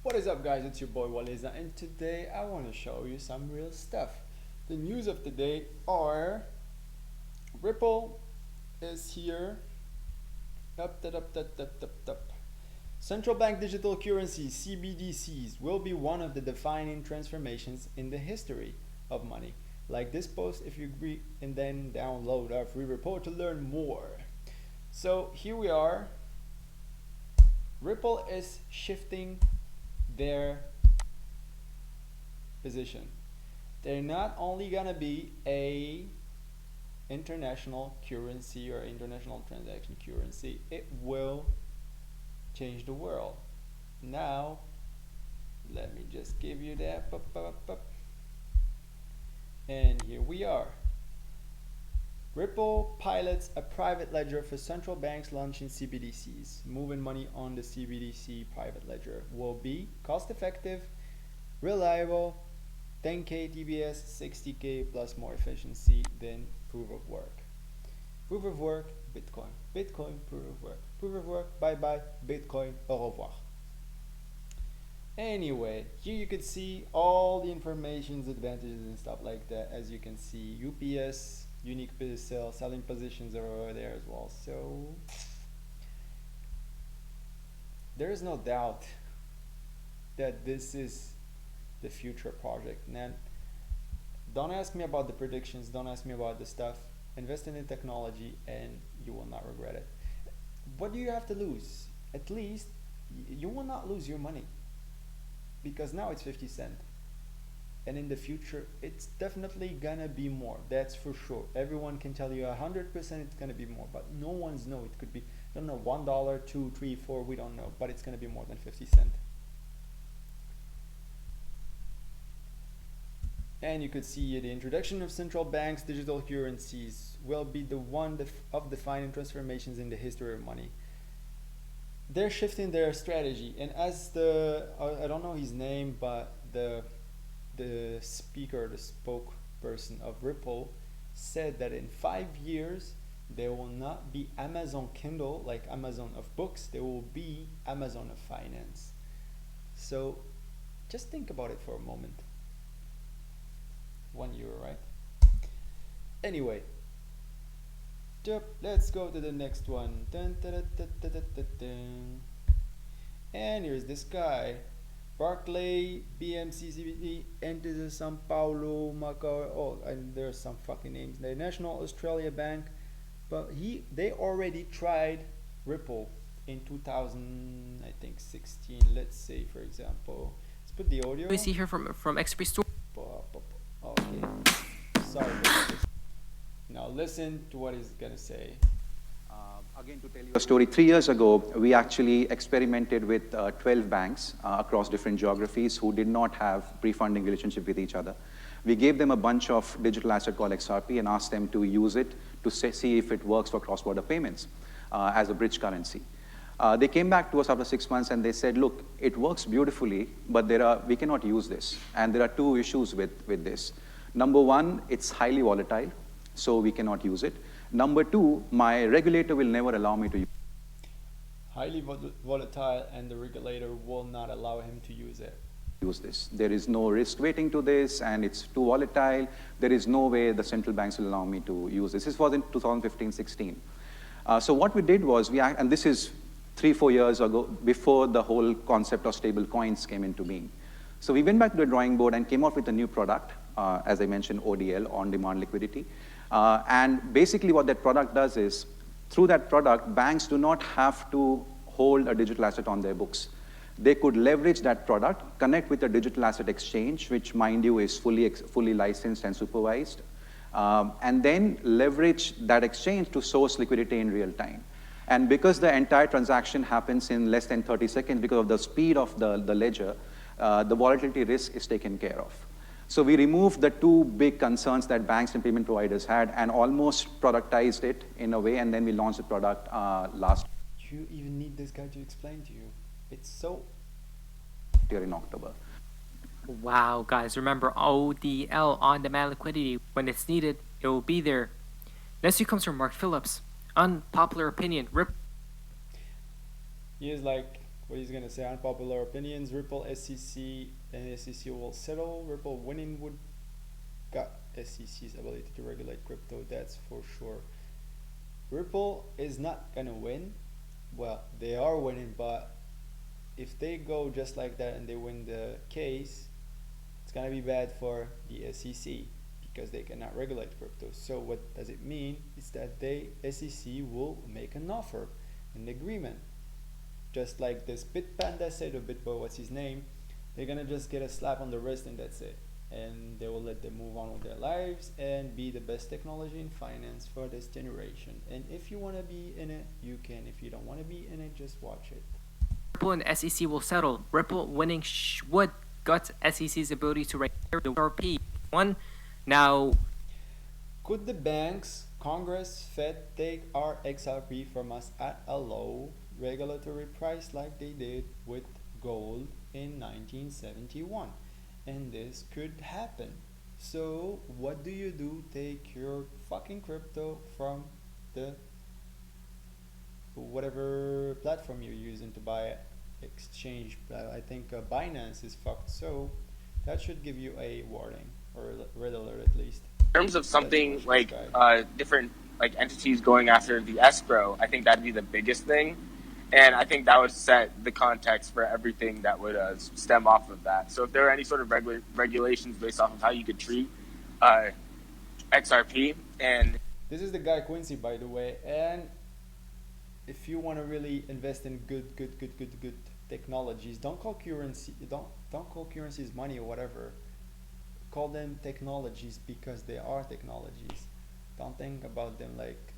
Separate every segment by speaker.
Speaker 1: What is up, guys? It's your boy Waliza, and today I want to show you some real stuff. The news of the day are Ripple is here. Up. Central bank digital currencies (CBDCs) will be one of the defining transformations in the history of money. Like this post if you agree, and then download our free report to learn more. So here we are. Ripple is shifting their position. They're not only gonna be a international currency or international transaction currency, it will change the world. Now let me just give you that, and here we are. Ripple pilots a private ledger for central banks launching CBDCs. Moving money on the CBDC private ledger will be cost effective, reliable, 10K TBS, 60K plus more efficiency than proof of work. Proof of work, Bitcoin. Bitcoin, proof of work. Proof of work, bye bye, Bitcoin, au revoir. Anyway, here you can see all the informations, advantages and stuff like that. As you can see, UPS, unique selling positions are over there as well. So there is no doubt that this is the future project. Now, don't ask me about the predictions, don't ask me about the stuff. Invest in the technology and you will not regret it. What do you have to lose? At least you will not lose your money, because now it's 50 cents. And in the future it's definitely gonna be more, that's for sure. Everyone can tell you 100% it's gonna be more, but no one's know. It could be, I don't know, $1, 2, 3, 4, we don't know, but it's gonna be more than 50 cents. And you could see the introduction of central banks digital currencies will be the one of defining transformations in the history of money. They're shifting their strategy, and as the I don't know his name, but the speaker, the spokesperson of Ripple said that in 5 years there will not be Amazon Kindle, like Amazon of books, there will be Amazon of finance. So just think about it for a moment. 1 euro, right? Anyway, let's go to the next one. And here's this guy. Barclay, BMCCBD, enters São Paulo, Macau. Oh, and there's some fucking names. The National Australia Bank, but they already tried Ripple in 2000, I think 16. Let's say, for example, let's put the audio.
Speaker 2: We see here from XRP Store.
Speaker 1: Okay, sorry. Now listen to what he's gonna say.
Speaker 3: Again, to tell you a story, 3 years ago, we actually experimented with 12 banks across different geographies who did not have pre-funding relationship with each other. We gave them a bunch of digital asset called XRP and asked them to use it to see if it works for cross-border payments as a bridge currency. They came back to us after 6 months and they said, look, it works beautifully, but we cannot use this. And there are two issues with this. Number one, it's highly volatile, so we cannot use it. Number two, my regulator will never allow me to use it.
Speaker 1: Highly volatile, and the regulator will not allow him to use it.
Speaker 3: Use this. There is no risk weighting to this, and it's too volatile. There is no way the central banks will allow me to use this. This was in 2015-16. So what we did was, and this is 3-4 years ago, before the whole concept of stable coins came into being. So we went back to the drawing board and came up with a new product, as I mentioned, ODL, on-demand liquidity. And basically what that product does is, through that product, banks do not have to hold a digital asset on their books. They could leverage that product, connect with a digital asset exchange, which, mind you, is fully licensed and supervised, and then leverage that exchange to source liquidity in real time. And because the entire transaction happens in less than 30 seconds, because of the speed of the ledger, the volatility risk is taken care of. So we removed the two big concerns that banks and payment providers had and almost productized it in a way, and then we launched the product last
Speaker 1: You even need this guy to explain to you. It's so...
Speaker 3: year in October.
Speaker 2: Wow, guys, remember ODL, on-demand liquidity. When it's needed, it will be there. Next comes from Mark Phillips. Unpopular opinion.
Speaker 1: He is like what he's gonna say, unpopular opinions. Ripple, SEC, and SEC will settle. Ripple winning would got SEC's ability to regulate crypto, that's for sure. Ripple is not gonna win. Well, they are winning, but if they go just like that and they win the case, it's gonna be bad for the SEC because they cannot regulate crypto. So what does it mean? Is that they SEC will make an offer, an agreement, just like this Bitpanda said, or Bitbo, what's his name? They're gonna just get a slap on the wrist and that's it. And they will let them move on with their lives and be the best technology in finance for this generation. And if you want to be in it, you can. If you don't want to be in it, just watch it.
Speaker 2: Ripple and SEC will settle. Ripple winning would gut SEC's ability to regulate the XRP. One, now,
Speaker 1: could the banks, Congress, Fed take our XRP from us at a low regulatory price like they did with gold in 1971? And this could happen. So what do? Take your fucking crypto from the whatever platform you're using to buy exchange. I think Binance is fucked, so that should give you a warning or a red alert at least.
Speaker 4: In terms of something like different like entities going after the escrow, I think that'd be the biggest thing. And I think that would set the context for everything that would stem off of that. So if there are any sort of regulations based off of how you could treat XRP, and
Speaker 1: this is the guy Quincy, by the way. And if you want to really invest in good technologies, don't call currencies money or whatever. Call them technologies because they are technologies. Don't think about them like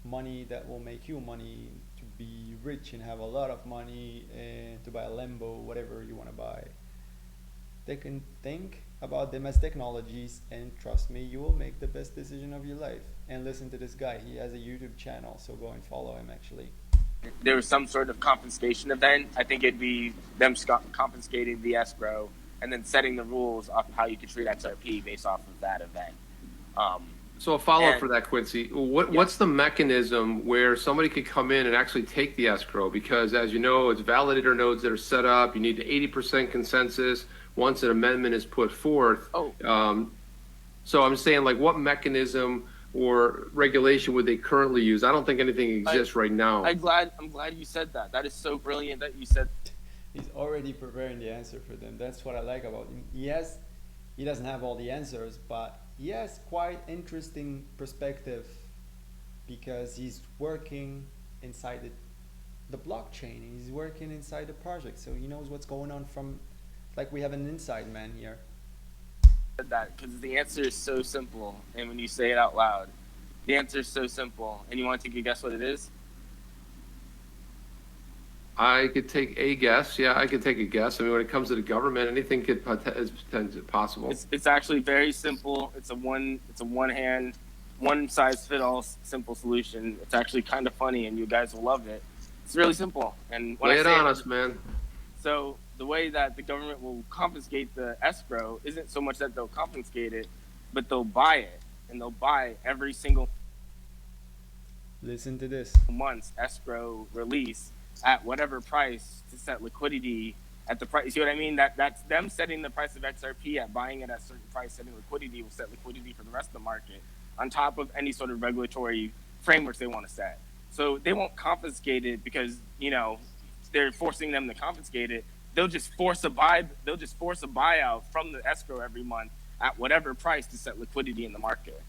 Speaker 1: money that will make you money, to be rich and have a lot of money and to buy a Lambo, whatever you want to buy. They can think about them as technologies, and trust me, you will make the best decision of your life. And listen to this guy, he has a YouTube channel, so go and follow him actually.
Speaker 4: There was some sort of confiscation event, I think it'd be them confiscating the escrow and then setting the rules off of how you could treat XRP based off of that event.
Speaker 5: So a follow-up for that, Quincy. What's the mechanism where somebody could come in and actually take the escrow? Because as you know, it's validator nodes that are set up. You need 80% consensus once an amendment is put forth. So I'm saying, like, what mechanism or regulation would they currently use? I don't think anything exists right now.
Speaker 4: I'm glad you said that. That is so brilliant that you said.
Speaker 1: He's already preparing the answer for them. That's what I like about him. Yes, he doesn't have all the answers, but he has quite interesting perspective because he's working inside the blockchain. He's working inside the project, so he knows what's going on from, like, we have an inside man here.
Speaker 4: That because the answer is so simple, and when you say it out loud, the answer is so simple. And you want to take a guess what it is?
Speaker 5: I could take a guess. Yeah, I could take a guess. I mean, when it comes to the government, anything is possible.
Speaker 4: It's actually very simple. It's a one size fit all simple solution. It's actually kind of funny, and you guys will love it. It's really simple. And when
Speaker 5: lay it on us, man.
Speaker 4: So the way that the government will confiscate the escrow isn't so much that they'll confiscate it, but they'll buy it, and they'll buy every single.
Speaker 1: Listen to this.
Speaker 4: Month's escrow release at whatever price to set liquidity at the price. You see what I mean? That's them setting the price of XRP at buying it at a certain price, setting liquidity will set liquidity for the rest of the market on top of any sort of regulatory frameworks they want to set. So they won't confiscate it because, you know, they're forcing them to confiscate it. They'll just force a buyout from the escrow every month at whatever price to set liquidity in the market.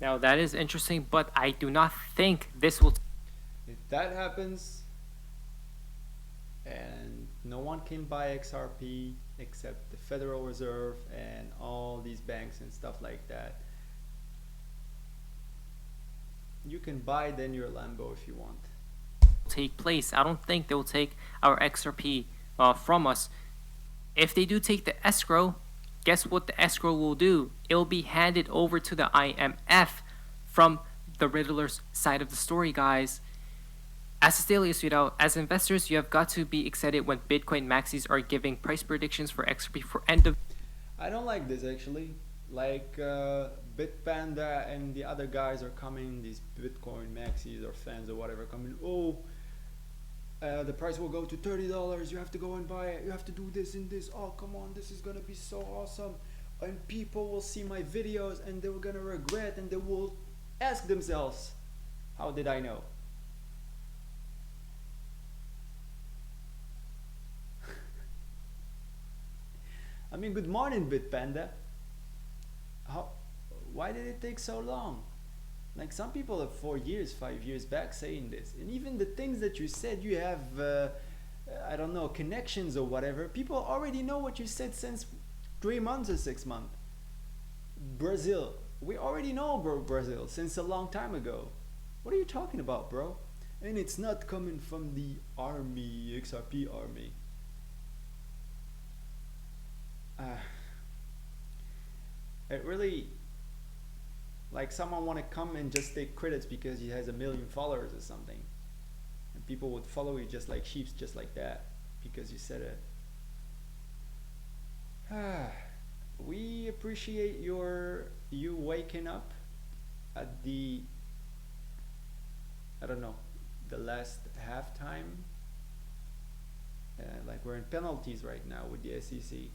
Speaker 2: now that is interesting, but I do not think this will.
Speaker 1: If that happens, and no one can buy XRP except the Federal Reserve and all these banks and stuff like that, you can buy then your Lambo if you want.
Speaker 2: Take place. I don't think they'll take our XRP from us. If they do take the escrow, guess what the escrow will do? It'll be handed over to the IMF from the Riddler's side of the story, guys. As a daily sweetout, as investors, you have got to be excited when Bitcoin maxis are giving price predictions for XRP for end of.
Speaker 1: I don't like this actually. Like Bitpanda and the other guys are coming, these Bitcoin maxis or fans or whatever, coming, oh, The price will go to $30. You have to go and buy it. You have to do this and this. Oh, come on, this is gonna be so awesome. And people will see my videos and they're gonna regret and they will ask themselves, how did I know? I mean, good morning, Bitpanda. Why did it take so long? Like, some people are 4 years, 5 years back saying this, and even the things that you said, you have I don't know, connections or whatever, people already know what you said since 3 months or 6 months. Brazil, we already know, bro, Brazil since a long time ago. What are you talking about, bro? And it's not coming from the army, XRP army. It really, like, someone want to come and just take credits because he has 1 million followers or something, and people would follow you just like sheep, just like that, because you said it. We appreciate you waking up at the, I don't know, the last halftime. Like, we're in penalties right now with the SEC,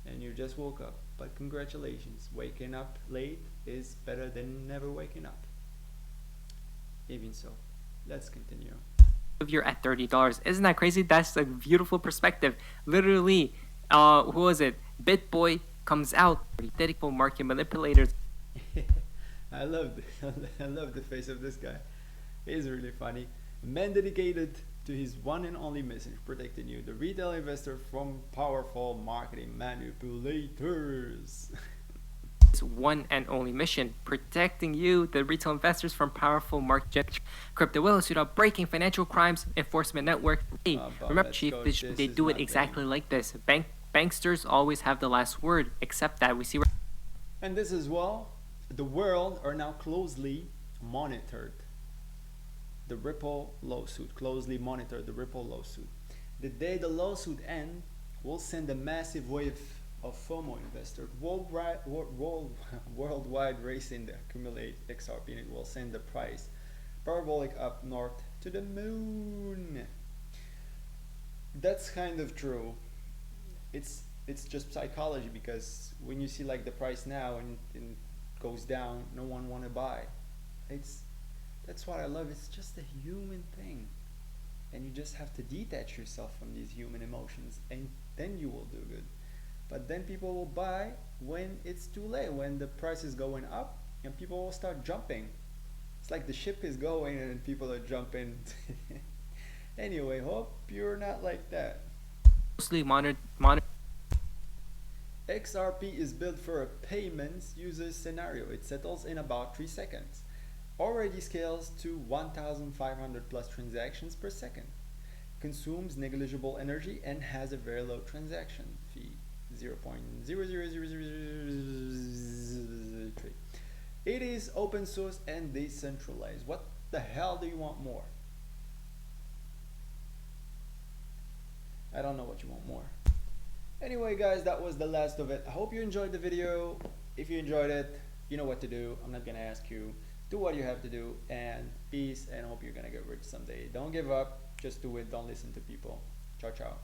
Speaker 1: and you just woke up. But congratulations, waking up late is better than never waking up. Even so, let's continue.
Speaker 2: If you're at $30, isn't that crazy? That's a beautiful perspective. Literally, who was it? BitBoy comes out. Dedicated market manipulators.
Speaker 1: I love the face of this guy. He's really funny. Man dedicated to his one and only message, protecting you, the retail investor, from powerful marketing manipulators.
Speaker 2: His one and only mission, protecting you, the retail investors, from powerful market crypto whales without breaking financial crimes enforcement network. Hey, remember, Chief, they do it exactly like this. Banksters always have the last word, except that we see.
Speaker 1: And this as well, the world are now closely monitored. The Ripple lawsuit, closely monitor the Ripple lawsuit. The day the lawsuit ends, we'll send a massive wave of FOMO investors worldwide racing to accumulate XRP, and it will send the price parabolic up north to the moon. That's kind of true. It's just psychology, because when you see like the price now and it goes down, no one want to buy. That's what I love. It's just a human thing, and you just have to detach yourself from these human emotions, and then you will do good. But then people will buy when it's too late, when the price is going up, and people will start jumping. It's like the ship is going and people are jumping. Anyway, hope you're not like that.
Speaker 2: Closely monitor.
Speaker 1: XRP is built for a payments user scenario. It settles in about 3 seconds. Already scales to 1,500 plus transactions per second. Consumes negligible energy and has a very low transaction fee, 0.0000003. It is open source and decentralized. What the hell do you want more? I don't know what you want more. Anyway, guys, that was the last of it. I hope you enjoyed the video. If you enjoyed it, you know what to do. I'm not gonna ask you. Do what you have to do, and peace, and hope you're gonna get rich someday. Don't give up, just do it. Don't listen to people. Ciao, ciao.